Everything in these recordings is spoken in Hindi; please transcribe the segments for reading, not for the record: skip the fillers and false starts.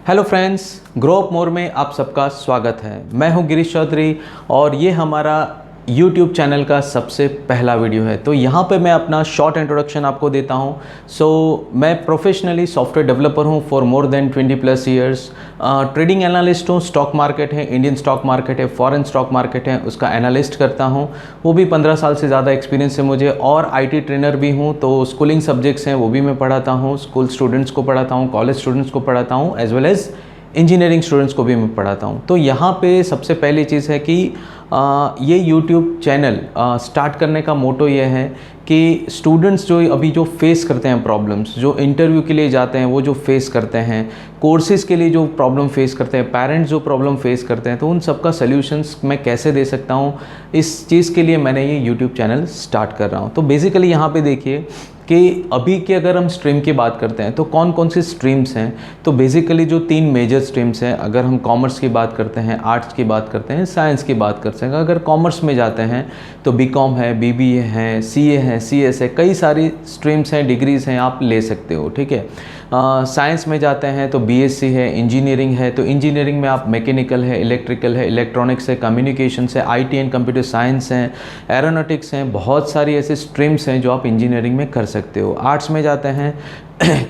Hello friends, grow up more में आप सबका स्वागत है। मैं हूं गिरीश चौधरी और ये हमारा YouTube चैनल का सबसे पहला वीडियो है। तो यहाँ पे मैं अपना शॉर्ट इंट्रोडक्शन आपको देता हूँ। मैं प्रोफेशनली सॉफ्टवेयर डेवलपर हूँ for more than 20+ years. Trading analyst हूँ। स्टॉक मार्केट है, इंडियन स्टॉक मार्केट है, फॉरेन स्टॉक मार्केट है, उसका एनालिस्ट करता हूँ। वो भी 15 साल से ज़्यादा एक्सपीरियंस है मुझे। और IT ट्रेनर भी हूँ। तो स्कूलिंग सब्जेक्ट्स हैं वो भी मैं पढ़ाता हूँ। स्कूल स्टूडेंट्स को पढ़ाता हूँ, कॉलेज स्टूडेंट्स को पढ़ाता हूँ, as well as engineering students को भी मैं पढ़ाता हूँ। तो यहाँ पे सबसे पहली चीज़ है कि ये YouTube चैनल स्टार्ट करने का मोटो ये है कि स्टूडेंट्स जो अभी जो फेस करते हैं प्रॉब्लम्स, जो इंटरव्यू के लिए जाते हैं वो जो फेस करते हैं, कोर्सेज़ के लिए जो प्रॉब्लम फेस करते हैं, पेरेंट्स जो प्रॉब्लम फेस करते हैं, तो उन सब का सल्यूशंस मैं कैसे दे सकता हूँ, इस चीज़ के लिए मैंने ये YouTube चैनल स्टार्ट कर रहा हूँ। तो बेसिकली यहाँ पे देखिए कि अभी के अगर हम स्ट्रीम की बात करते हैं तो कौन कौन सी स्ट्रीम्स हैं। तो बेसिकली जो 3 मेजर स्ट्रीम्स हैं, अगर हम कॉमर्स की बात करते हैं, आर्ट्स की बात करते हैं, साइंस की बात करते हैं। अगर कॉमर्स में जाते हैं तो BCom है, BBA है, CA है, CS है, कई सारी स्ट्रीम्स हैं, डिग्रीज़ हैं, आप ले सकते हो, ठीक है। साइंस में जाते हैं तो BSc है, इंजीनियरिंग है। तो इंजीनियरिंग में आप मैकेनिकल है, इलेक्ट्रिकल है, इलेक्ट्रॉनिक्स है, कम्युनिकेशंस है, IT एंड कंप्यूटर साइंस हैं, एरोनॉटिक्स हैं। बहुत सारी ऐसी स्ट्रीम्स हैं जो आप इंजीनियरिंग में कर सकते हो। आर्ट्स में जाते हैं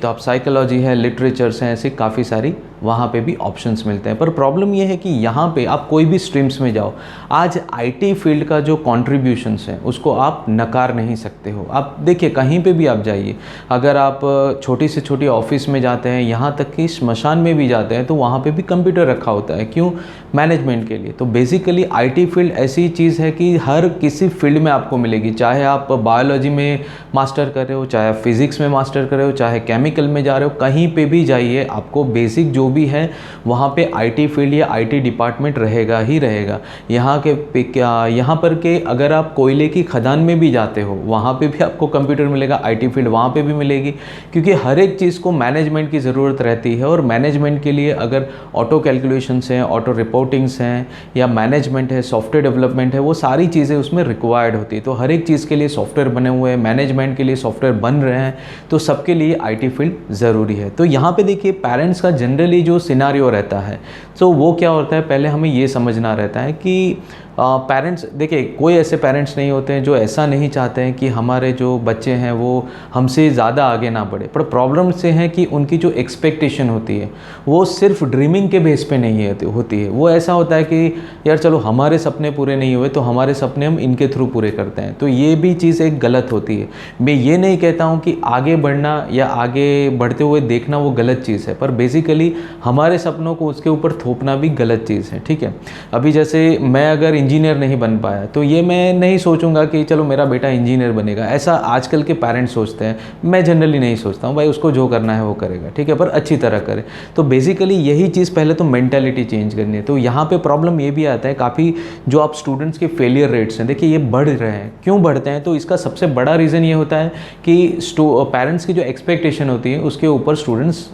तो आप साइकोलॉजी है, लिटरेचर्स हैं, ऐसी काफ़ी सारी वहाँ पे भी ऑप्शंस मिलते हैं। पर प्रॉब्लम ये है कि यहाँ पे आप कोई भी स्ट्रीम्स में जाओ, आज IT फील्ड का जो कॉन्ट्रीब्यूशंस है उसको आप नकार नहीं सकते हो। आप देखिए कहीं पे भी आप जाइए, अगर आप छोटी से छोटी ऑफिस में जाते हैं, यहाँ तक कि स्मशान में भी जाते हैं, तो वहाँ पे भी कंप्यूटर रखा होता है। क्यों? मैनेजमेंट के लिए। तो बेसिकली IT फील्ड ऐसी चीज़ है कि हर किसी फील्ड में आपको मिलेगी। चाहे आप बायोलॉजी में मास्टर कर रहे हो, चाहे आप फिज़िक्स में मास्टर कर रहे हो, चाहे केमिकल में जा रहे हो, कहीं पे भी जाइए आपको बेसिक जो भी है वहाँ पे IT फील्ड या IT डिपार्टमेंट रहेगा ही रहेगा। यहाँ पर के अगर आप कोयले की खदान में भी जाते हो वहाँ पे भी आपको कंप्यूटर मिलेगा, IT फील्ड वहाँ पे भी मिलेगी। क्योंकि हर एक चीज़ को मैनेजमेंट की ज़रूरत रहती है और मैनेजमेंट के लिए अगर ऑटो कैलकुलेशंस हैं, ऑटो रिपोर्टिंग्स हैं, या मैनेजमेंट है, सॉफ्टवेयर डेवलपमेंट है, वो सारी चीज़ें उसमें रिक्वायर्ड होती है। तो हर एक चीज़ के लिए सॉफ्टवेयर बने हुए हैं, मैनेजमेंट के लिए सॉफ्टवेयर बन रहे हैं, तो सबके लिए IT फील्ड ज़रूरी है। तो यहाँ पे देखिए पेरेंट्स का जनरली जो सिनारियो रहता है, तो वो क्या होता है, पहले हमें ये समझना रहता है कि पेरेंट्स, देखिए कोई ऐसे पेरेंट्स नहीं होते हैं जो ऐसा नहीं चाहते हैं कि हमारे जो बच्चे हैं वो हमसे ज़्यादा आगे ना बढ़े। पर प्रॉब्लम से है कि उनकी जो एक्सपेक्टेशन होती है वो सिर्फ ड्रीमिंग के बेस पे नहीं होती है। वो ऐसा होता है कि यार चलो हमारे सपने पूरे नहीं हुए तो हमारे सपने हम इनके थ्रू पूरे करते हैं। तो ये भी चीज़ एक गलत होती है। मैं ये नहीं कहता हूँ कि आगे बढ़ना या आगे बढ़ते हुए देखना वो गलत चीज़ है, पर बेसिकली हमारे सपनों को उसके ऊपर थोपना भी गलत चीज़ है, ठीक है। अभी जैसे मैं अगर इंजीनियर नहीं बन पाया तो ये मैं नहीं सोचूंगा कि चलो मेरा बेटा इंजीनियर बनेगा, ऐसा आजकल के पेरेंट्स सोचते हैं। मैं जनरली नहीं सोचता हूँ, भाई उसको जो करना है वो करेगा, ठीक है, पर अच्छी तरह करे। तो बेसिकली यही चीज़ पहले तो मेंटालिटी चेंज करनी है। तो यहाँ पे प्रॉब्लम ये भी आता है, काफ़ी जो आप स्टूडेंट्स के फेलियर रेट्स हैं, देखिए ये बढ़ रहे हैं। क्यों बढ़ते हैं? तो इसका सबसे बड़ा रीज़न ये होता है कि पेरेंट्स की जो एक्सपेक्टेशन होती है उसके ऊपर स्टूडेंट्स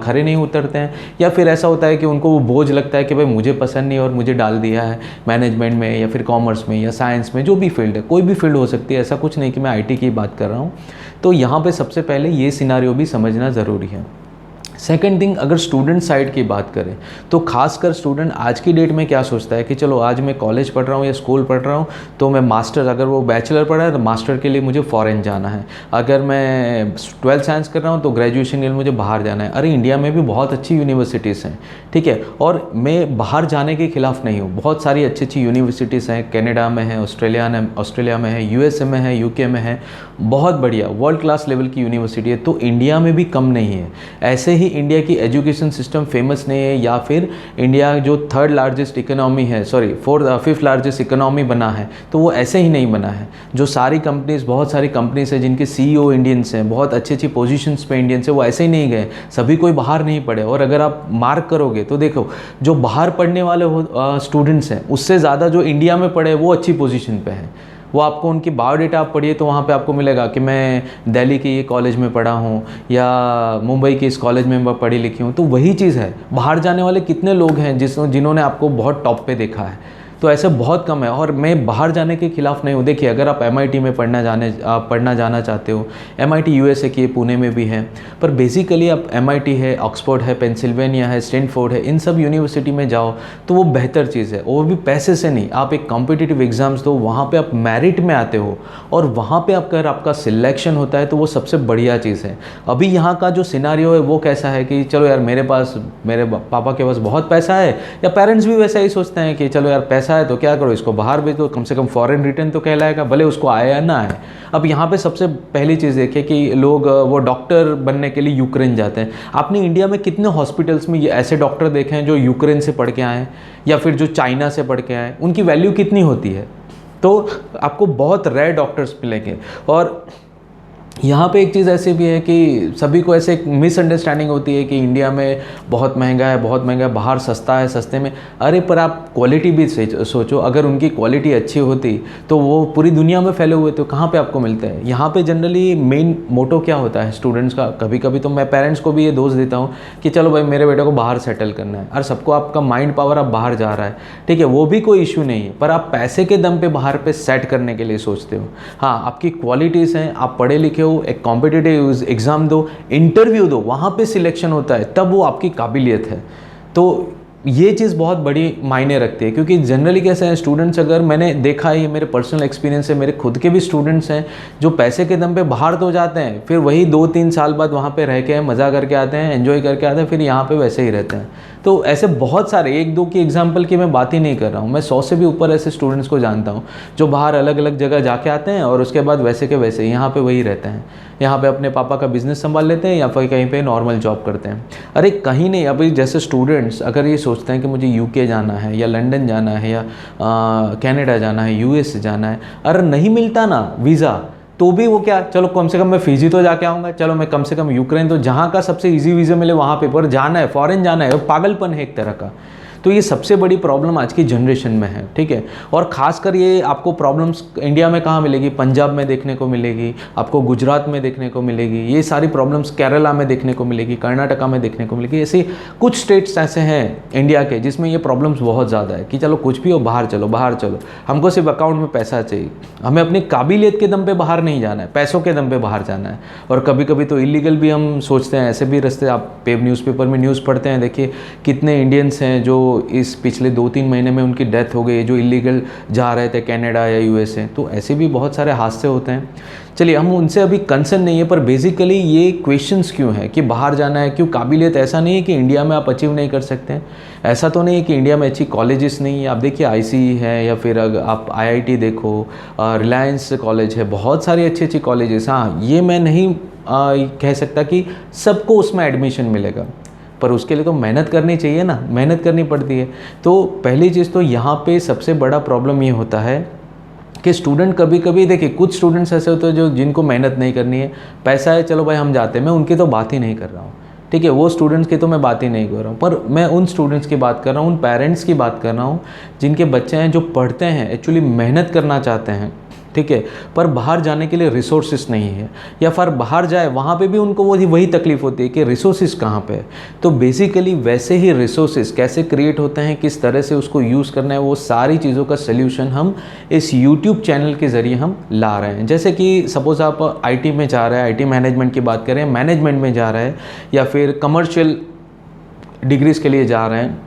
खरे नहीं उतरते हैं, या फिर ऐसा होता है कि उनको वो बोझ लगता है कि भाई मुझे पसंद नहीं और मुझे डाल दिया है मैनेजमेंट में या फिर कॉमर्स में या साइंस में, जो भी फील्ड है, कोई भी फील्ड हो सकती है, ऐसा कुछ नहीं कि मैं IT की बात कर रहा हूँ। तो यहाँ पे सबसे पहले ये सिनारियो भी समझना ज़रूरी है। सेकेंड थिंग, अगर स्टूडेंट साइड की बात करें तो खासकर स्टूडेंट आज की डेट में क्या सोचता है कि चलो आज मैं कॉलेज पढ़ रहा हूँ या स्कूल पढ़ रहा हूँ तो मैं मास्टर, अगर वो बैचलर पढ़ा है तो मास्टर के लिए मुझे फॉरेन जाना है। अगर मैं 12th साइंस कर रहा हूँ तो ग्रेजुएशन के लिए मुझे बाहर जाना है। अरे इंडिया में भी बहुत अच्छी यूनिवर्सिटीज़ हैं, ठीक है, और मैं बाहर जाने के खिलाफ नहीं हूँ। बहुत सारी अच्छी अच्छी यूनिवर्सिटीज़ हैं, कनाडा में है, ऑस्ट्रेलिया में है, USA में है, UK में है, बहुत बढ़िया वर्ल्ड क्लास लेवल की यूनिवर्सिटी है। तो इंडिया में भी कम नहीं है। ऐसे ही इंडिया की एजुकेशन सिस्टम फेमस नहीं है, या फिर इंडिया जो 3rd लार्जेस्ट इकोनॉमी है, 5th लार्जेस्ट इकोनॉमी बना है, तो वो ऐसे ही नहीं बना है। जो सारी कंपनीज, बहुत सारी कंपनीज है जिनके CEO इंडियंस हैं, बहुत अच्छी अच्छी पोजीशंस पे इंडियंस है, वो ऐसे ही नहीं गए, सभी कोई बाहर नहीं पढ़े। और अगर आप मार्क करोगे तो देखो जो बाहर पढ़ने वाले स्टूडेंट्स हैं उससे ज़्यादा जो इंडिया में पढ़े वो अच्छी पोजीशन पे हैं। वो आपको उनकी बायोडेटा आप पढ़िए तो वहाँ पे आपको मिलेगा कि मैं दिल्ली के ये कॉलेज में पढ़ा हूँ या मुंबई के इस कॉलेज में मैं पढ़ी लिखी हूँ। तो वही चीज़ है, बाहर जाने वाले कितने लोग हैं जिन्होंने आपको बहुत टॉप पे देखा है। तो ऐसे बहुत कम है। और मैं बाहर जाने के खिलाफ नहीं हूँ। देखिए, अगर आप MIT में पढ़ना जाना चाहते हो, MIT USA की पुणे में भी है, पर बेसिकली आप MIT है, ऑक्सफोर्ड है, पेंसिल्वेनिया है, स्टैनफोर्ड है, इन सब यूनिवर्सिटी में जाओ तो वो बेहतर चीज़ है। वो भी पैसे से नहीं, आप एक कॉम्पिटिटिव एग्ज़ाम्स दो, वहाँ पे आप मेरिट में आते हो और वहाँ पे अगर आपका सिलेक्शन होता है तो वो सबसे बढ़िया चीज़ है। अभी यहाँ का जो सिनारियो है वो कैसा है कि चलो यार, मेरे पापा के पास बहुत पैसा है, या पेरेंट्स भी वैसा ही सोचते हैं कि चलो यार पैसा है तो क्या करो, इसको बाहर भेज दो, कम से कम फॉरेन रिटर्न तो कहलाएगा, भले उसको आए या ना आए। अब यहाँ पे सबसे पहली चीज़ देखिए कि लोग वो डॉक्टर बनने के लिए यूक्रेन जाते हैं। आपने इंडिया में कितने हॉस्पिटल्स में ये ऐसे डॉक्टर देखे हैं जो यूक्रेन से पढ़ के आए हैं या फिर जो चाइना से पढ़ के आए, उनकी वैल्यू कितनी होती है? तो आपको बहुत रेयर डॉक्टर्स मिलेंगे। और यहाँ पे एक चीज़ ऐसी भी है कि सभी को ऐसे एक मिसअंडरस्टैंडिंग होती है कि इंडिया में बहुत महंगा है, बाहर सस्ता है, सस्ते में। अरे पर आप क्वालिटी भी सोचो, अगर उनकी क्वालिटी अच्छी होती तो वो पूरी दुनिया में फैले हुए तो कहाँ पे आपको मिलते हैं। यहाँ पे जनरली मेन मोटो क्या होता है स्टूडेंट्स का, कभी कभी तो मैं पेरेंट्स को भी ये दोष देता हूँ कि चलो भाई मेरे बेटे को बाहर सेटल करना है, और सबको आपका माइंड पावर अब बाहर जा रहा है, ठीक है, वो भी कोई इशू नहीं है, पर आप पैसे के दम पे बाहर पे सेट करने के लिए सोचते हो। हाँ, आपकी क्वालिटीज़ हैं, आप पढ़े लिखे हो, एक कॉम्पिटिटिव एग्ज़ाम दो, इंटरव्यू दो, वहाँ पे सिलेक्शन होता है, तब वो आपकी काबिलियत है। तो ये चीज़ बहुत बड़ी मायने रखती है, क्योंकि जनरली कैसे हैं स्टूडेंट्स, अगर मैंने देखा है, ये मेरे पर्सनल एक्सपीरियंस है, मेरे खुद के भी स्टूडेंट्स हैं जो पैसे के दम पे बाहर तो जाते हैं, फिर वही 2-3 साल बाद वहाँ पे रह के मज़ा करके आते हैं, एंजॉय करके आते हैं, फिर यहाँ पे वैसे ही रहते हैं। तो ऐसे बहुत सारे, 1-2 की एग्जांपल की मैं बात ही नहीं कर रहा हूँ, मैं 100 से भी ऊपर ऐसे स्टूडेंट्स को जानता हूँ जो बाहर अलग अलग जगह जाके आते हैं और उसके बाद वैसे के वैसे यहाँ पे वही रहते हैं, यहाँ पे अपने पापा का बिज़नेस संभाल लेते हैं या फिर कहीं पे नॉर्मल जॉब करते हैं। अरे कहीं नहीं, अभी जैसे स्टूडेंट्स अगर ये सोचते हैं कि मुझे UK जाना है या लंदन जाना है या कनाडा जाना है, US जाना है, अगर नहीं मिलता ना वीज़ा, तो भी वो क्या, चलो कम से कम मैं फिजी तो जाके आऊँगा, चलो मैं कम से कम यूक्रेन, तो जहाँ का सबसे ईजी वीज़ा मिले वहाँ पे, पर जाना है, फॉरेन जाना है, पागलपन है एक तरह का। तो ये सबसे बड़ी प्रॉब्लम आज की जनरेशन में है, ठीक है। और ख़ासकर ये आपको प्रॉब्लम्स इंडिया में कहाँ मिलेगी, पंजाब में देखने को मिलेगी, आपको गुजरात में देखने को मिलेगी, ये सारी प्रॉब्लम्स केरला में देखने को मिलेगी, कर्नाटका में देखने को मिलेगी। ऐसे कुछ स्टेट्स ऐसे हैं इंडिया के जिसमें ये प्रॉब्लम्स बहुत ज़्यादा है कि चलो कुछ भी हो, बाहर चलो, हमको सिर्फ अकाउंट में पैसा चाहिए, हमें अपनी काबिलियत के दम पे बाहर नहीं जाना है, पैसों के दम पे बाहर जाना है। और कभी कभी तो इलीगल भी हम सोचते हैं, ऐसे भी रास्ते, आप न्यूज़पेपर में न्यूज़ पढ़ते हैं, देखिए कितने इंडियंस हैं जो इस पिछले 2-3 महीने में उनकी डेथ हो गई, जो इलीगल जा रहे थे कनाडा या USA। तो ऐसे भी बहुत सारे हादसे होते हैं। चलिए, हम उनसे अभी कंसर्न नहीं है, पर बेसिकली ये क्वेश्चंस क्यों है कि बाहर जाना है, क्यों काबिलियत, ऐसा नहीं है कि इंडिया में आप अचीव नहीं कर सकते हैं, ऐसा तो नहीं है कि इंडिया में अच्छी कॉलेजेस नहीं है। आप देखिए ICE है, या फिर अगर आप IIT देखो, रिलायंस कॉलेज है, बहुत सारी अच्छी अच्छी कॉलेजेस। हाँ, ये मैं नहीं कह सकता कि सबको उसमें एडमिशन मिलेगा, पर उसके लिए तो मेहनत करनी चाहिए ना, मेहनत करनी पड़ती है। तो पहली चीज़ तो यहाँ पे सबसे बड़ा प्रॉब्लम ये होता है कि स्टूडेंट कभी कभी, देखिए कुछ स्टूडेंट्स ऐसे होते हैं जो जिनको मेहनत नहीं करनी है, पैसा है, चलो भाई हम जाते हैं, मैं उनकी तो बात ही नहीं कर रहा हूँ, ठीक है, वो स्टूडेंट्स की तो मैं बात ही नहीं कर रहा हूँ, पर मैं उन स्टूडेंट्स की बात कर रहा हूँ, उन पेरेंट्स की बात कर रहा हूँ जिनके बच्चे हैं जो पढ़ते हैं, एक्चुअली मेहनत करना चाहते हैं, ठीक है, पर बाहर जाने के लिए रिसोर्सेस नहीं है, या फिर बाहर जाए वहाँ पे भी उनको वही तकलीफ होती है कि रिसोर्सेस कहाँ पे है। तो बेसिकली वैसे ही रिसोर्सेस कैसे क्रिएट होते हैं, किस तरह से उसको यूज़ करना है, वो सारी चीज़ों का सल्यूशन हम इस YouTube चैनल के ज़रिए हम ला रहे हैं। जैसे कि सपोज़ आप IT में जा रहे हैं, IT मैनेजमेंट की बात करें, मैनेजमेंट में जा रहे हैं, या फिर कमर्शियल डिग्रीज़ के लिए जा रहे हैं,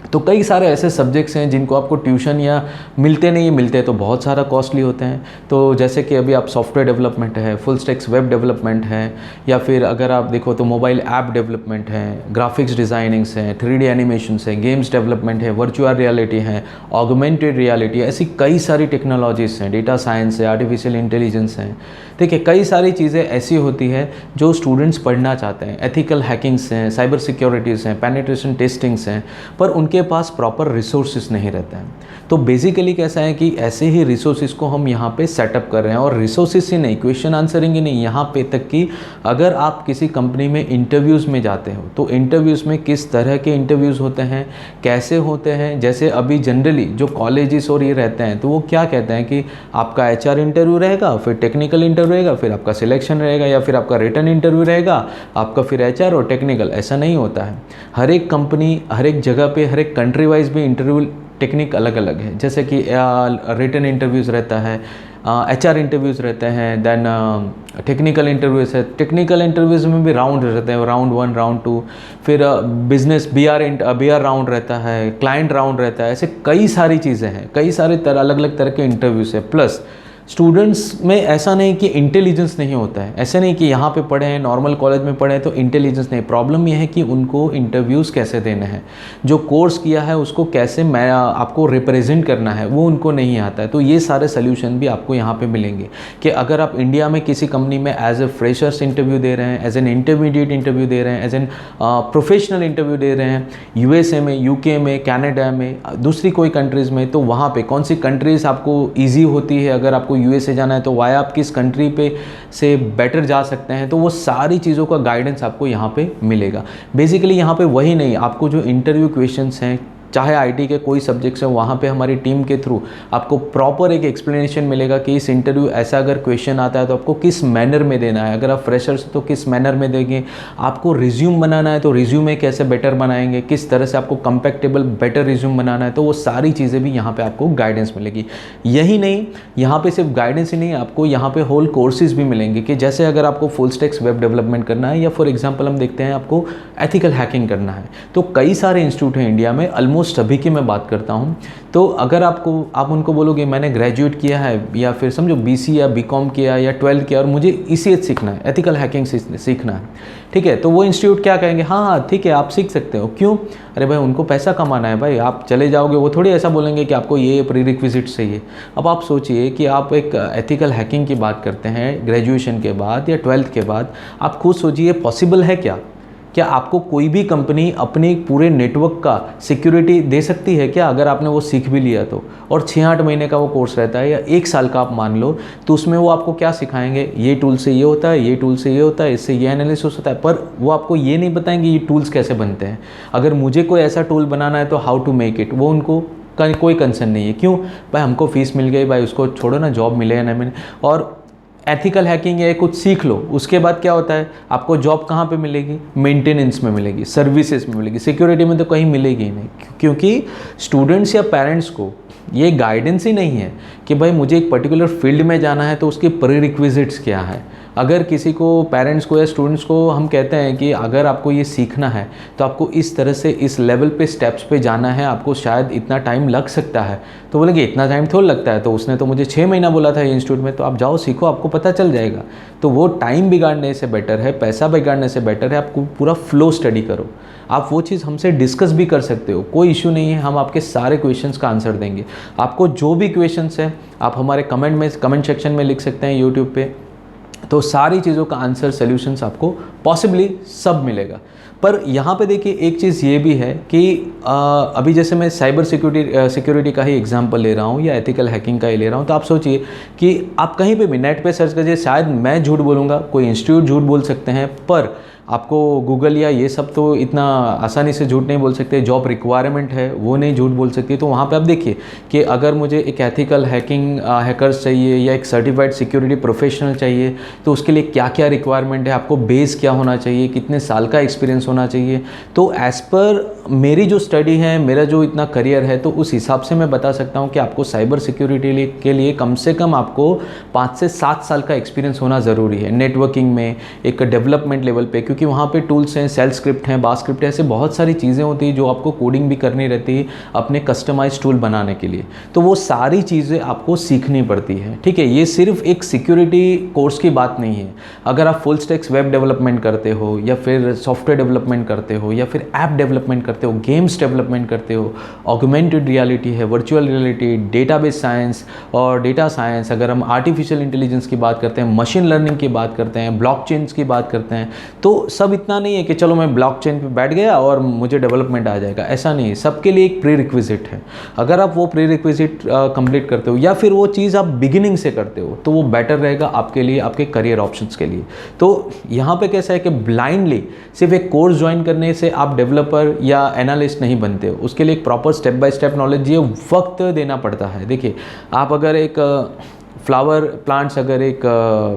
तो कई सारे ऐसे सब्जेक्ट्स हैं जिनको आपको ट्यूशन या मिलते नहीं, मिलते तो बहुत सारा कॉस्टली होते हैं। तो जैसे कि अभी आप सॉफ्टवेयर डेवलपमेंट है, फुल स्टैक्स वेब डेवलपमेंट है, या फिर अगर आप देखो तो मोबाइल ऐप डेवलपमेंट है, ग्राफिक्स डिज़ाइनिंग्स हैं, 3D एनिमेशंस है, गेम्स डेवलपमेंट है, वर्चुअल रियलिटी है, ऑगमेंटेड रियलिटी है, ऐसी कई सारी टेक्नोलॉजीज़ हैं, डेटा साइंस है, आर्टिफिशियल इंटेलिजेंस है। देखिए कई सारी चीज़ें ऐसी होती है जो स्टूडेंट्स पढ़ना चाहते हैं, एथिकल हैकिंग्स हैं, साइबर सिक्योरिटीज़ हैं, पेनिट्रेशन टेस्टिंग्स हैं, पर उनके पास प्रॉपर रिसोर्सेज नहीं रहते हैं। तो बेसिकली कैसा है कि ऐसे ही रिसोर्सेज को हम यहाँ पे सेटअप कर रहे हैं, और रिसोर्सेज ही नहीं, क्वेश्चन आंसरिंग ही नहीं, यहाँ पे तक कि अगर आप किसी कंपनी में इंटरव्यूज़ में जाते हो तो इंटरव्यूज़ में किस तरह के इंटरव्यूज़ होते हैं, कैसे होते हैं। जैसे अभी जनरली जो कॉलेजेस और ये रहते हैं तो वो क्या कहते हैं कि आपका HR इंटरव्यू रहेगा, फिर टेक्निकल इंटरव्यू रहेगा, फिर आपका सिलेक्शन रहेगा, या फिर आपका रिटन इंटरव्यू रहेगा, आपका फिर HR और टेक्निकल। ऐसा नहीं होता है। हर एक कंपनी, हर एक जगह पे, हर एक कंट्री वाइज भी इंटरव्यू टेक्निक अलग अलग है, जैसे कि रिटन इंटरव्यूज़ रहता है, HR इंटरव्यूज़ रहते हैं, देन टेक्निकल इंटरव्यूज़ है। टेक्निकल इंटरव्यूज़ में भी राउंड रहते हैं, राउंड 1, राउंड 2, फिर बिजनेस BR राउंड रहता है, क्लाइंट राउंड रहता है। ऐसे कई सारी चीज़ें हैं, कई सारे अलग अलग तरह के इंटरव्यूज़ है। प्लस स्टूडेंट्स में ऐसा नहीं कि इंटेलिजेंस नहीं होता है, ऐसे नहीं कि यहाँ पे पढ़े हैं, नॉर्मल कॉलेज में पढ़े हैं तो इंटेलिजेंस नहीं। प्रॉब्लम यह है कि उनको इंटरव्यूज़ कैसे देने हैं, जो कोर्स किया है उसको कैसे मैं आपको रिप्रेजेंट करना है वो उनको नहीं आता है। तो ये सारे सोल्यूशन भी आपको यहाँ पे मिलेंगे कि अगर आप इंडिया में किसी कंपनी में एज ए फ्रेशर्स इंटरव्यू दे रहे हैं, एज एन इंटरमीडिएट इंटरव्यू दे रहे हैं, एज एन प्रोफेशनल इंटरव्यू दे रहे हैं, USA में, UK में, कनाडा में, दूसरी कोई कंट्रीज़ में, तो वहाँ पे कौन सी कंट्रीज़ आपको ईजी होती है। अगर आपको USA जाना है तो वाया आप किस कंट्री पे से बेटर जा सकते हैं, तो वो सारी चीज़ों का गाइडेंस आपको यहाँ पे मिलेगा। बेसिकली यहाँ पे वही नहीं, आपको जो इंटरव्यू क्वेश्चंस हैं चाहे IT के कोई सब्जेक्ट्स हैं, वहाँ पे हमारी टीम के थ्रू आपको प्रॉपर एक एक्सप्लेनेशन मिलेगा कि इस इंटरव्यू ऐसा अगर क्वेश्चन आता है तो आपको किस मैनर में देना है, अगर आप फ्रेशर्स तो किस मैनर में देंगे, आपको रिज्यूम बनाना है तो रिज्यूमे कैसे बेटर बनाएंगे, किस तरह से आपको कंपैक्टेबल बेटर रिज्यूम बनाना है, तो वो सारी चीज़ें भी यहाँ पर आपको गाइडेंस मिलेगी। यही नहीं, यहाँ पर सिर्फ गाइडेंस ही नहीं, आपको यहाँ पर होल कोर्सेज भी मिलेंगे कि जैसे अगर आपको फुल स्टैक वेब डेवलपमेंट करना है, या फॉर एग्जाम्पल हम देखते हैं आपको एथिकल हैकिंग करना है, तो कई सारे इंस्टीट्यूट हैं इंडिया में, ऑलमोस्ट सभी की मैं बात करता हूं। तो अगर आप उनको बोलोगे मैंने ग्रेजुएट किया है या फिर समझो BC या BCom किया या 12th किया और मुझे ECH सीखना है, एथिकल हैकिंग सीखना है, ठीक है, तो वो इंस्टीट्यूट क्या कहेंगे, हाँ ठीक है आप सीख सकते हो। क्यों? अरे भाई उनको पैसा कमाना है भाई, आप चले जाओगे, वो थोड़ी ऐसा बोलेंगे कि आपको ये प्री रिक्विजिट चाहिए। अब आप सोचिए कि आप एक एथिकल हैकिंग की बात करते हैं ग्रेजुएशन के बाद या 12th के बाद, आप खुद सोचिए पॉसिबल है क्या आपको कोई भी कंपनी अपने पूरे नेटवर्क का सिक्योरिटी दे सकती है क्या, अगर आपने वो सीख भी लिया तो? और 6-8 महीने का वो कोर्स रहता है या 1 साल का आप मान लो, तो उसमें वो आपको क्या सिखाएंगे, ये टूल से ये होता है, ये टूल से ये होता है, इससे ये एनालिसिस होता है, पर वो आपको ये नहीं बताएंगे ये टूल्स कैसे बनते हैं। अगर मुझे कोई ऐसा टूल बनाना है तो हाउ टू मेक इट, वो उनको कोई कंसर्न नहीं है। क्यों भाई, हमको फीस मिल गई भाई, उसको छोड़ो ना, जॉब मिले या नहीं मिले। और एथिकल हैकिंग है, कुछ सीख लो, उसके बाद क्या होता है, आपको जॉब कहाँ पे मिलेगी, मेंटेनेंस में मिलेगी, सर्विसेज में मिलेगी, सिक्योरिटी में तो कहीं मिलेगी ही नहीं। क्योंकि स्टूडेंट्स या पेरेंट्स को ये गाइडेंस ही नहीं है कि भाई मुझे एक पर्टिकुलर फील्ड में जाना है तो उसके प्री रिक्विजिट्स क्या है। अगर किसी को, पेरेंट्स को या स्टूडेंट्स को हम कहते हैं कि अगर आपको ये सीखना है तो आपको इस तरह से इस लेवल पे स्टेप्स पे जाना है, आपको शायद इतना टाइम लग सकता है, तो बोलेंगे इतना टाइम थोड़ा लगता है, तो उसने तो मुझे 6 महीना बोला था ये इंस्टीट्यूट में, तो आप जाओ सीखो, आपको पता चल जाएगा। तो वो टाइम बिगाड़ने से बेटर है, पैसा बिगाड़ने से बेटर है आपको पूरा फ्लो स्टडी करो। आप वो चीज़ हमसे डिस्कस भी कर सकते हो, कोई इशू नहीं है, हम आपके सारे क्वेश्चंस का आंसर देंगे। आपको जो भी क्वेश्चंस हैं आप हमारे कमेंट सेक्शन में लिख सकते हैं यूट्यूब पे, तो सारी चीज़ों का आंसर सॉल्यूशंस आपको पॉसिबली सब मिलेगा। पर यहाँ पे देखिए एक चीज़ ये भी है कि अभी जैसे मैं साइबर सिक्योरिटी का ही एग्जांपल ले रहा हूँ या एथिकल हैकिंग का ही ले रहा हूँ, तो आप सोचिए कि आप कहीं पे भी नेट पे सर्च कीजिए, शायद मैं झूठ बोलूँगा, कोई इंस्टीट्यूट झूठ बोल सकते हैं, पर आपको गूगल या ये सब तो इतना आसानी से झूठ नहीं बोल सकते। जॉब रिक्वायरमेंट है वो नहीं झूठ बोल सकती। तो वहाँ पे आप देखिए कि अगर मुझे एक एथिकल हैकर्स चाहिए या एक सर्टिफाइड सिक्योरिटी प्रोफेशनल चाहिए, तो उसके लिए क्या क्या रिक्वायरमेंट है, आपको बेस क्या होना चाहिए, कितने साल का एक्सपीरियंस होना चाहिए। तो एज़ पर मेरी जो स्टडी है, मेरा जो इतना करियर है, तो उस हिसाब से मैं बता सकता हूँ कि आपको साइबर सिक्योरिटी के लिए कम से कम आपको 5 से 7 साल का एक्सपीरियंस होना ज़रूरी है नेटवर्किंग में, एक डेवलपमेंट लेवल पे, क्योंकि वहाँ पे टूल्स हैं, सेल स्क्रिप्ट हैं, बास स्क्रिप्ट है, ऐसे बहुत सारी चीज़ें होती हैं जो आपको कोडिंग भी करनी रहती है अपने कस्टमाइज टूल बनाने के लिए। तो वो सारी चीज़ें आपको सीखनी पड़ती है, ठीक है। ये सिर्फ एक सिक्योरिटी कोर्स की बात नहीं है। अगर आप फुल स्टैक वेब डेवलपमेंट करते हो या फिर सॉफ्टवेयर डेवलपमेंट करते हो या फिर ऐप डेवलपमेंट करते हो, गेम्स डेवलपमेंट करते हो, ऑगमेंटेड रियलिटी है, वर्चुअल रियलिटी, डेटाबेस साइंस और डेटा साइंस, अगर हम आर्टिफिशियल इंटेलिजेंस की बात करते हैं, मशीन लर्निंग की बात करते हैं, ब्लॉकचेन्स की बात करते हैं, तो सब इतना नहीं है कि चलो मैं ब्लॉकचेन पे बैठ गया और मुझे डेवलपमेंट आ जाएगा, ऐसा नहीं है। सबके लिए एक प्री रिक्विजिट है। अगर आप वो प्री रिक्विजिट कंप्लीट करते हो या फिर वो चीज़ आप बिगिनिंग से करते हो, तो वो बेटर रहेगा आपके लिए, आपके करियर ऑप्शंस के लिए। तो यहाँ पे कैसा है कि ब्लाइंडली सिर्फ एक कोर्स ज्वाइन करने से आप डेवलपर या एनालिस्ट नहीं बनते हो। उसके लिए एक proper step by step knowledge ये वक्त देना पड़ता है। देखिए आप अगर एक फ्लावर प्लांट्स अगर एक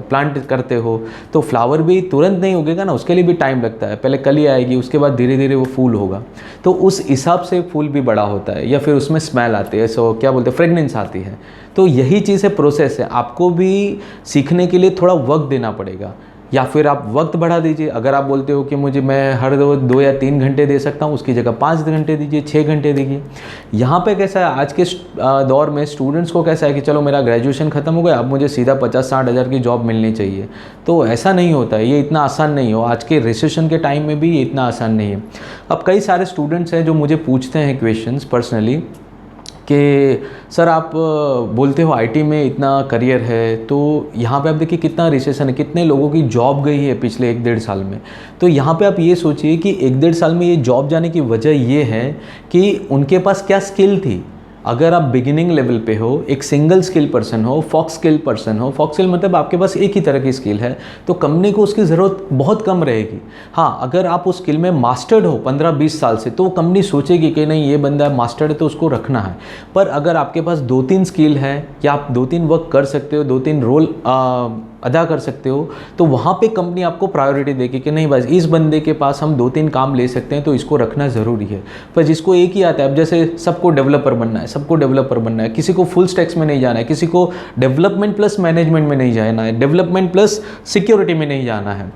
प्लांट करते हो तो फ्लावर भी तुरंत नहीं उगेगा ना, उसके लिए भी टाइम लगता है। पहले कली आएगी, उसके बाद धीरे धीरे वो फूल होगा, तो उस हिसाब से फूल भी बड़ा होता है, या फिर उसमें स्मेल आती है, सो क्या बोलते हैं, फ्रेगनेंस आती है। तो यही चीज़ है, प्रोसेस है, आपको भी सीखने के लिए थोड़ा वक्त देना पड़ेगा, या फिर आप वक्त बढ़ा दीजिए। अगर आप बोलते हो कि मुझे मैं हर 2 या 3 घंटे दे सकता हूँ, उसकी जगह 5 घंटे दीजिए, 6 घंटे दीजिए। यहाँ पे कैसा है, आज के दौर में स्टूडेंट्स को कैसा है कि चलो मेरा ग्रेजुएशन ख़त्म हो गया, अब मुझे सीधा 50-60 हज़ार की जॉब मिलनी चाहिए। तो ऐसा नहीं होता है, ये इतना आसान नहीं हो, आज के रिसेशन के टाइम में भी ये इतना आसान नहीं है। अब कई सारे स्टूडेंट्स हैं जो मुझे पूछते हैं क्वेश्चंस पर्सनली कि सर आप बोलते हो आईटी में इतना करियर है, तो यहाँ पे आप देखिए कितना रिसेशन है, कितने लोगों की जॉब गई है पिछले 1-1.5 साल में। तो यहाँ पे आप ये सोचिए कि 1-1.5 साल में ये जॉब जाने की वजह ये है कि उनके पास क्या स्किल थी। अगर आप बिगिनिंग लेवल पे हो, एक सिंगल स्किल पर्सन हो, फॉक्स स्किल पर्सन हो, फॉक्स स्किल मतलब आपके पास एक ही तरह की स्किल है, तो कंपनी को उसकी ज़रूरत बहुत कम रहेगी। हाँ, अगर आप उस स्किल में मास्टर्ड हो 15-20 साल से, तो कंपनी सोचेगी कि नहीं ये बंदा मास्टर्ड है तो उसको रखना है। पर अगर आपके पास 2-3 स्किल है, या आप 2-3 वर्क कर सकते हो, 2-3 रोल अदा कर सकते हो, तो वहाँ पे कंपनी आपको प्रायोरिटी देगी कि नहीं बस इस बंदे के पास हम 2-3 काम ले सकते हैं, तो इसको रखना ज़रूरी है। पर जिसको एक ही आता है, अब जैसे सबको डेवलपर बनना है, सबको डेवलपर बनना है, किसी को फुल स्टैक्स में नहीं जाना है, किसी को डेवलपमेंट प्लस मैनेजमेंट में नहीं जाना है, डेवलपमेंट प्लस सिक्योरिटी में नहीं जाना है,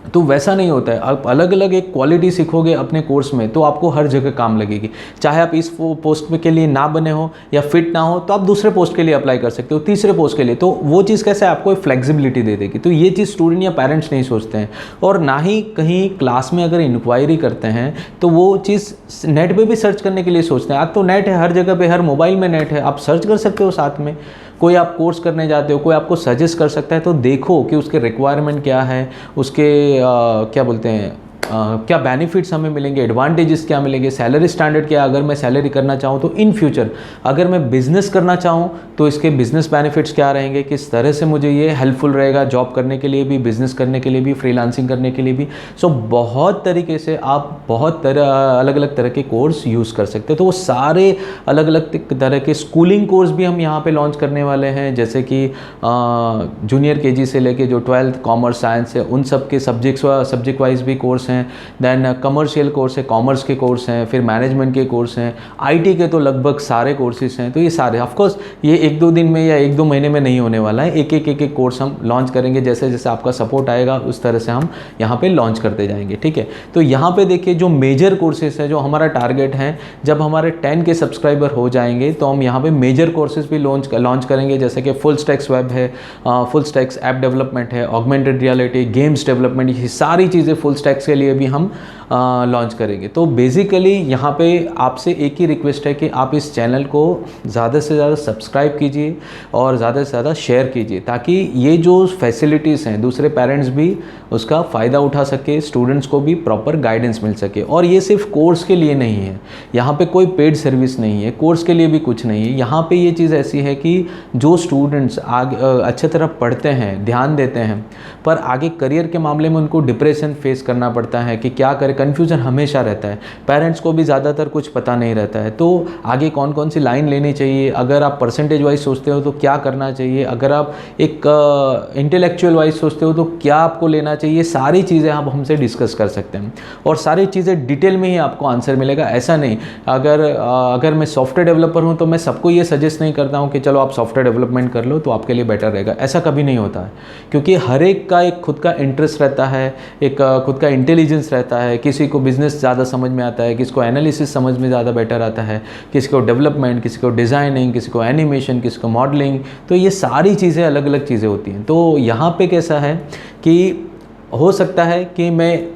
तो वैसा नहीं होता है। आप अलग अलग एक क्वालिटी सीखोगे अपने कोर्स में, तो आपको हर जगह काम लगेगी। चाहे आप इस पोस्ट के लिए ना बने हो या फिट ना हो, तो आप दूसरे पोस्ट के लिए अप्लाई कर सकते हो, तीसरे पोस्ट के लिए। तो वो चीज़ कैसे आपको एक फ्लेक्सिबिलिटी दे देगी। तो ये चीज़ स्टूडेंट या पेरेंट्स नहीं सोचते हैं, और ना ही कहीं क्लास में अगर इंक्वायरी करते हैं तो वो चीज़ नेट पर भी सर्च करने के लिए सोचते हैं। आज तो नेट है हर जगह पर, हर मोबाइल में नेट है, आप सर्च कर सकते हो साथ में। कोई आप कोर्स करने जाते हो, कोई आपको सजेस्ट कर सकता है, तो देखो कि उसके रिक्वायरमेंट क्या है, उसके क्या बोलते हैं क्या बेनिफिट्स हमें मिलेंगे, एडवांटेजेस क्या मिलेंगे, सैलरी स्टैंडर्ड क्या है। अगर मैं सैलरी करना चाहूँ तो इन फ्यूचर अगर मैं बिज़नेस करना चाहूँ तो इसके बिज़नेस बेनिफिट्स क्या रहेंगे, किस तरह से मुझे ये हेल्पफुल रहेगा जॉब करने के लिए भी, बिज़नेस करने के लिए भी, फ्रीलांसिंग करने के लिए भी। सो बहुत तरीके से आप बहुत अलग अलग तरह के कोर्स यूज़ कर सकते हो। तो वो सारे अलग अलग तरह के स्कूलिंग कोर्स भी हम यहाँ पर लॉन्च करने वाले हैं, जैसे कि जूनियर KG से लेके जो 12th कॉमर्स साइंस है, उन सब के सब्जेक्ट वाइज भी कोर्स हैं। देन कमर्शियल कोर्स है, कॉमर्स के कोर्स हैं, फिर मैनेजमेंट के कोर्स हैं, IT के तो लगभग सारे कोर्सेज हैं। तो ये सारे ऑफकोर्स ये 1-2 दिन में या 1-2 महीने में नहीं होने वाला है, एक कोर्स हम लॉन्च करेंगे। जैसे जैसे आपका सपोर्ट आएगा उस तरह से हम यहाँ पे लॉन्च करते जाएंगे, ठीक है। तो यहाँ पे देखिए जो मेजर कोर्सेज है, जो हमारा टारगेट है, जब हमारे 10 के सब्सक्राइबर हो जाएंगे तो हम यहाँ पे मेजर कोर्सेज भी लॉन्च करेंगे, जैसे कि फुल स्टैक्स वेब है, फुल स्टैक्स ऐप डेवलपमेंट है, ऑगमेंटेड रियलिटी, गेम्स डेवलपमेंट, ये सारी चीज़ें फुल स्टैक्स के लिए भी हम लॉन्च करेंगे। तो बेसिकली यहाँ पे आपसे एक ही रिक्वेस्ट है कि आप इस चैनल को ज़्यादा से ज़्यादा सब्सक्राइब कीजिए और ज़्यादा से ज़्यादा शेयर कीजिए, ताकि ये जो फैसिलिटीज़ हैं दूसरे पेरेंट्स भी उसका फ़ायदा उठा सके, स्टूडेंट्स को भी प्रॉपर गाइडेंस मिल सके। और ये सिर्फ कोर्स के लिए नहीं है, यहाँ पे कोई पेड सर्विस नहीं है, कोर्स के लिए भी कुछ नहीं है। यहाँ पे ये चीज़ ऐसी है कि जो स्टूडेंट्स आगे अच्छे तरह पढ़ते हैं, ध्यान देते हैं, पर आगे करियर के मामले में उनको डिप्रेशन फेस करना पड़ता है कि क्या करें, कन्फ्यूज़न हमेशा रहता है। पेरेंट्स को भी ज़्यादातर कुछ पता नहीं रहता है, तो आगे कौन कौन सी लाइन लेनी चाहिए, अगर आप परसेंटेज वाइज सोचते हो तो क्या करना चाहिए, अगर आप एक इंटेलेक्चुअल वाइज सोचते हो तो क्या आपको लेना चाहिए, सारी चीज़ें आप हमसे डिस्कस कर सकते हैं और सारी चीज़ें डिटेल में ही आपको आंसर मिलेगा। ऐसा नहीं अगर मैं सॉफ्टवेयर डेवलपर हूँ तो मैं सबको ये सजेस्ट नहीं करता हूँ कि चलो आप सॉफ्टवेयर डेवलपमेंट कर लो तो आपके लिए बेटर रहेगा, ऐसा कभी नहीं होता है। क्योंकि हर एक का एक खुद का इंटरेस्ट रहता है, एक खुद का इंटेलिजेंस रहता है। किसी को बिज़नेस ज़्यादा समझ में आता है, किसी को एनालिसिस समझ में ज़्यादा बेटर आता है, किसी को डेवलपमेंट, किसी को डिज़ाइनिंग, किसी को एनिमेशन, किसी को मॉडलिंग। तो ये सारी चीज़ें अलग अलग चीज़ें होती हैं। तो यहाँ पे कैसा है कि हो सकता है कि मैं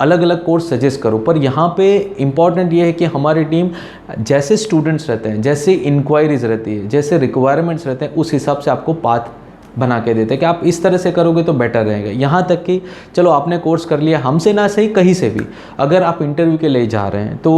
अलग अलग कोर्स सजेस्ट करूँ, पर यहाँ पे इम्पॉर्टेंट ये है कि हमारी टीम जैसे स्टूडेंट्स रहते हैं, जैसे इंक्वायरीज़ रहती है, जैसे रिक्वायरमेंट्स रहते हैं, उस हिसाब से आपको पाथ बना के देते हैं कि आप इस तरह से करोगे तो बेटर रहेगा। यहाँ तक कि चलो आपने कोर्स कर लिया, हमसे ना सही कहीं से भी, अगर आप इंटरव्यू के लिए जा रहे हैं तो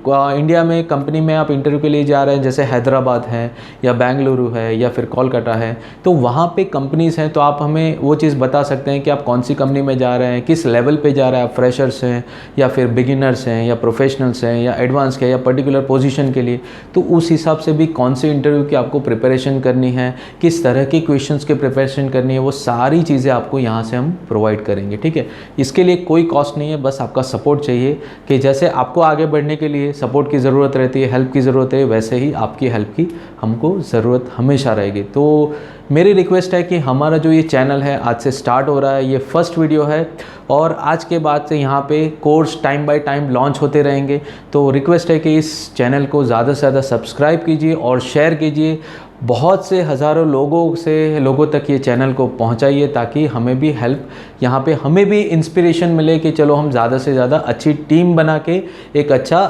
इंडिया में कंपनी में आप इंटरव्यू के लिए जा रहे हैं, जैसे हैदराबाद है या बेंगलुरु है या फिर कोलकाता है, तो वहाँ पे कंपनीज़ हैं, तो आप हमें वो चीज़ बता सकते हैं कि आप कौन सी कंपनी में जा रहे हैं, किस लेवल पे जा रहे हैं, आप फ्रेशर्स हैं या फिर बिगिनर्स हैं या प्रोफेशनल्स हैं या एडवांस के या पर्टिकुलर पोजीशन के लिए। तो उस हिसाब से भी कौन से इंटरव्यू की आपको प्रिपरेशन करनी है, किस तरह के क्वेश्चंस के प्रिपरेशन करनी है, वो सारी चीज़ें आपको यहाँ से हम प्रोवाइड करेंगे। ठीक है, इसके लिए कोई कॉस्ट नहीं है, बस आपका सपोर्ट चाहिए कि जैसे आपको आगे बढ़ने के लिए सपोर्ट की ज़रूरत रहती है, हेल्प की ज़रूरत है, वैसे ही आपकी हेल्प की हमको ज़रूरत हमेशा रहेगी। तो मेरी रिक्वेस्ट है कि हमारा जो ये चैनल है आज से स्टार्ट हो रहा है, ये फर्स्ट वीडियो है और आज के बाद से यहाँ पे course time by time launch होते रहेंगे। तो रिक्वेस्ट है कि इस चैनल को ज़्यादा से ज़्यादा सब्सक्राइब कीजिए और शेयर कीजिए, बहुत से हज़ारों लोगों तक ये चैनल को पहुंचाइए, ताकि हमें भी हेल्प, यहाँ पे हमें भी इंस्पिरेशन मिले कि चलो हम ज़्यादा से ज़्यादा अच्छी टीम बना के एक अच्छा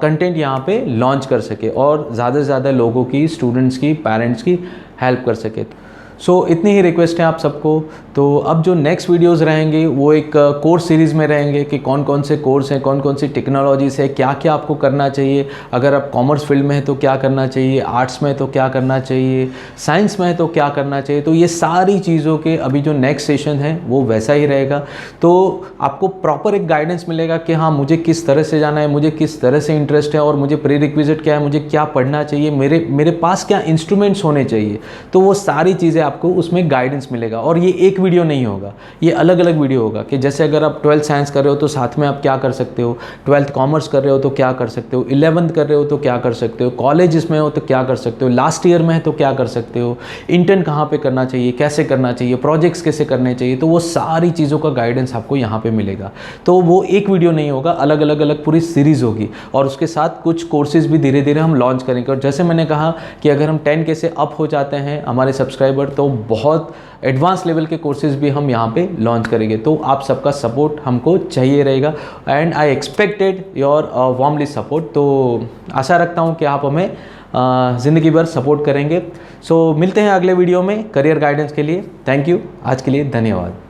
कंटेंट यहाँ पे लॉन्च कर सके और ज़्यादा से ज़्यादा लोगों की, स्टूडेंट्स की, पेरेंट्स की हेल्प कर सके। सो इतनी ही रिक्वेस्ट है आप सबको। तो अब जो नेक्स्ट वीडियोस रहेंगे वो एक कोर्स सीरीज़ में रहेंगे कि कौन कौन से कोर्स हैं, कौन कौन सी टेक्नोलॉजीज़ है, क्या क्या आपको करना चाहिए। अगर आप कॉमर्स फील्ड में है तो क्या करना चाहिए, आर्ट्स में तो क्या करना चाहिए, साइंस में है तो क्या करना चाहिए। तो ये सारी चीज़ों के अभी जो नेक्स्ट सेशन है वो वैसा ही रहेगा। तो आपको प्रॉपर एक गाइडेंस मिलेगा कि हाँ मुझे किस तरह से जाना है, मुझे किस तरह से इंटरेस्ट है और मुझे प्री रिक्विजिट क्या है, मुझे क्या पढ़ना चाहिए, मेरे पास क्या इंस्ट्रूमेंट्स होने चाहिए। तो वो सारी चीज़ें आपको उसमें गाइडेंस मिलेगा। और ये एक वीडियो नहीं होगा, ये अलग अलग वीडियो होगा कि जैसे अगर आप 12th साइंस कर रहे हो तो साथ में आप क्या कर सकते हो, 12th कॉमर्स कर रहे हो तो क्या कर सकते हो, 11th कर रहे हो तो क्या कर सकते हो, कॉलेज इसमें हो तो क्या कर सकते हो, लास्ट ईयर में है तो क्या कर सकते हो, इंटर्न कहाँ पे करना चाहिए, कैसे करना चाहिए, प्रोजेक्ट्स कैसे करने चाहिए। तो वो सारी चीज़ों का गाइडेंस आपको यहाँ पे मिलेगा। तो वो एक वीडियो नहीं होगा, अलग अलग पूरी सीरीज़ होगी और उसके साथ कुछ कोर्सेज भी धीरे धीरे हम लॉन्च करेंगे। और जैसे मैंने कहा कि अगर हम 10K से अप हो जाते हैं हमारे सब्सक्राइबर, तो बहुत एडवांस लेवल के कोर्सेज भी हम यहाँ पे लॉन्च करेंगे। तो आप सबका सपोर्ट हमको चाहिए रहेगा and I expected your warmly support. तो आशा रखता हूँ कि आप हमें ज़िंदगी भर सपोर्ट करेंगे। सो मिलते हैं अगले वीडियो में करियर गाइडेंस के लिए। थैंक यू, आज के लिए धन्यवाद।